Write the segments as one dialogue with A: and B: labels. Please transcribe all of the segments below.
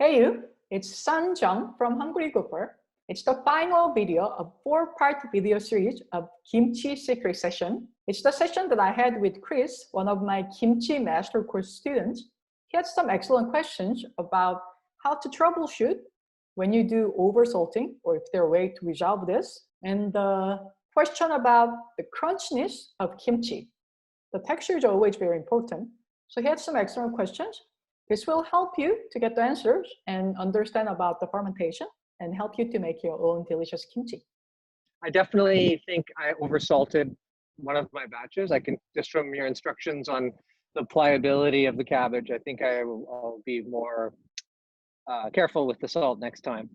A: Hey you, it's Sun Jung from Hungry Gopher. It's the final video of 4-part video series of Kimchi secret session. It's the session that I had with Chris, one of my Kimchi Master Course students. He had some excellent questions about how to troubleshoot when you do over salting, or if there are ways to resolve this, and the question about the crunchiness of kimchi. The texture is always very important. So he had some excellent questions. This will help you to get the answers and understand about the fermentation and help you to make your own delicious kimchi.
B: I definitely think I oversalted one of my batches. I can, just from your instructions on the pliability of the cabbage, I think I'll be more careful with the salt next time.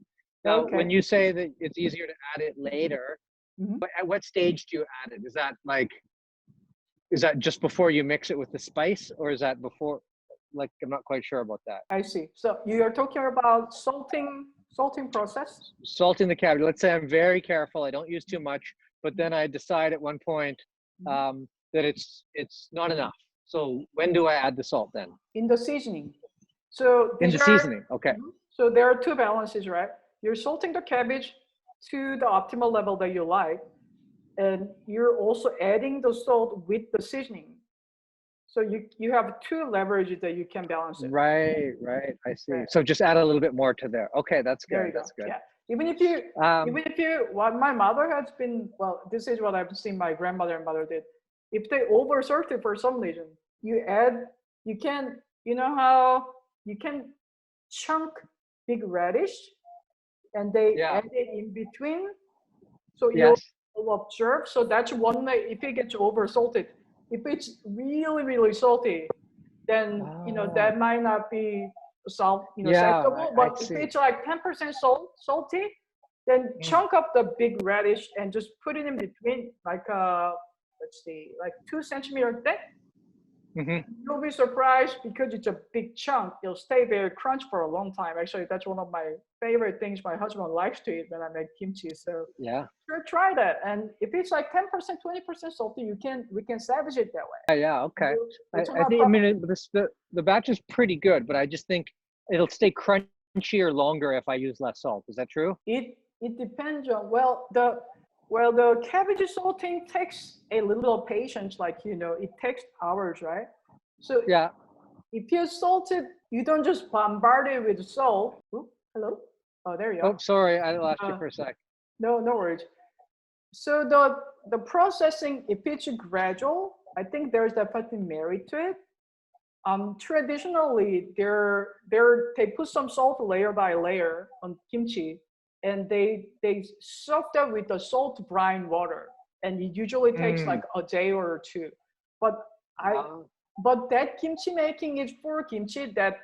B: Now,
A: Okay.
B: when you say that it's easier to add it later, at what stage do you add it? Is that just before you mix it with the spice, or is that before? Like, I'm not quite sure about that.
A: I see. So you are talking about salting process?
B: Salting the cabbage. Let's say I'm very careful. I don't use too much, but then I decide at one point that it's not enough. So when do I add the salt then?
A: In the seasoning. So
B: in the seasoning, okay.
A: So there are two balances, right? You're salting the cabbage to the optimal level that you like, and you're also adding the salt with the seasoning. So you have two leverages that you can balance it.
B: Right. I see. Right. So just add a little bit more to there. Okay, that's good. That's good.
A: Yeah. Even if you, what my mother has been, well, this is what I've seen my grandmother and mother did. If they oversalt it for some reason, you can chunk big radish, and they add it in between. So you'll observe. So that's one way. If it gets oversalted. If it's really, really salty, then that might not be acceptable. But if it's like 10% salty, then chunk up the big radish and just put it in between, like let's see, like 2 centimeter thick. You'll be surprised because it's a big chunk. It'll stay very crunchy for a long time. Actually, that's one of my favorite things my husband likes to eat when I make kimchi. So sure, try that. And if it's like 10%, 20% salty, we can salvage it that way.
B: Yeah, okay. I mean, the batch is pretty good, but I just think it'll stay crunchier longer if I use less salt. Is that true?
A: It depends on the cabbage salting takes a little patience, it takes hours, right? So if you salt it, you don't just bombard it with salt. Oops, hello? Oh, there you are.
B: Oh, sorry, I lost you for a sec.
A: No worries. So the processing, if it's gradual, I think there's definitely merit to it. Traditionally, they put some salt layer by layer on kimchi, and they soak that with the salt brine water, and it usually takes like a day or two. But that kimchi making is for kimchi that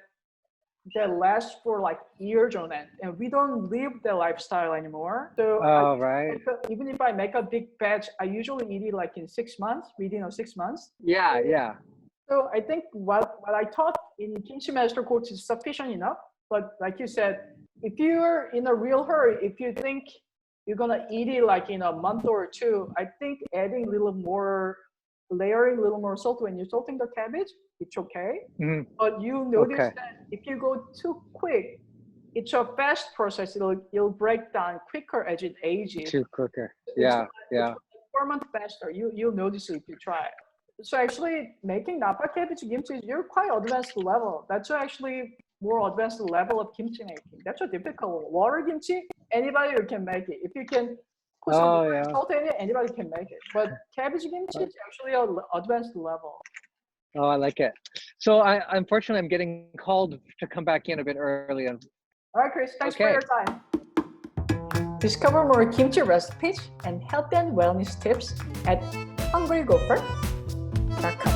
A: lasts for like years on end, and we don't live that lifestyle anymore. So even if I make a big batch, I usually eat it like in 6 months, within 6 months.
B: Yeah.
A: So I think what I taught in Kimchi Master Course is sufficient enough. But like you said, if you're in a real hurry, if you think you're gonna eat it like in a month or two, I think adding layering a little more salt when you're salting the cabbage, it's okay. But you notice that if you go too quick, it's a fast process. It'll break down quicker as it ages.
B: Too quicker.
A: It's 4 months faster. You'll notice it if you try it. So actually making napa cabbage kimchi, you're quite advanced level. That's actually more advanced level of kimchi making. That's a difficult water kimchi. Anybody can make it. If you can put some salt in it, anybody can make it. But cabbage kimchi is actually an advanced level.
B: Oh, I like it. So unfortunately, I'm getting called to come back in a bit early. All
A: right, Chris, thanks for your time. Discover more kimchi recipes and health and wellness tips at hungrygopher.com.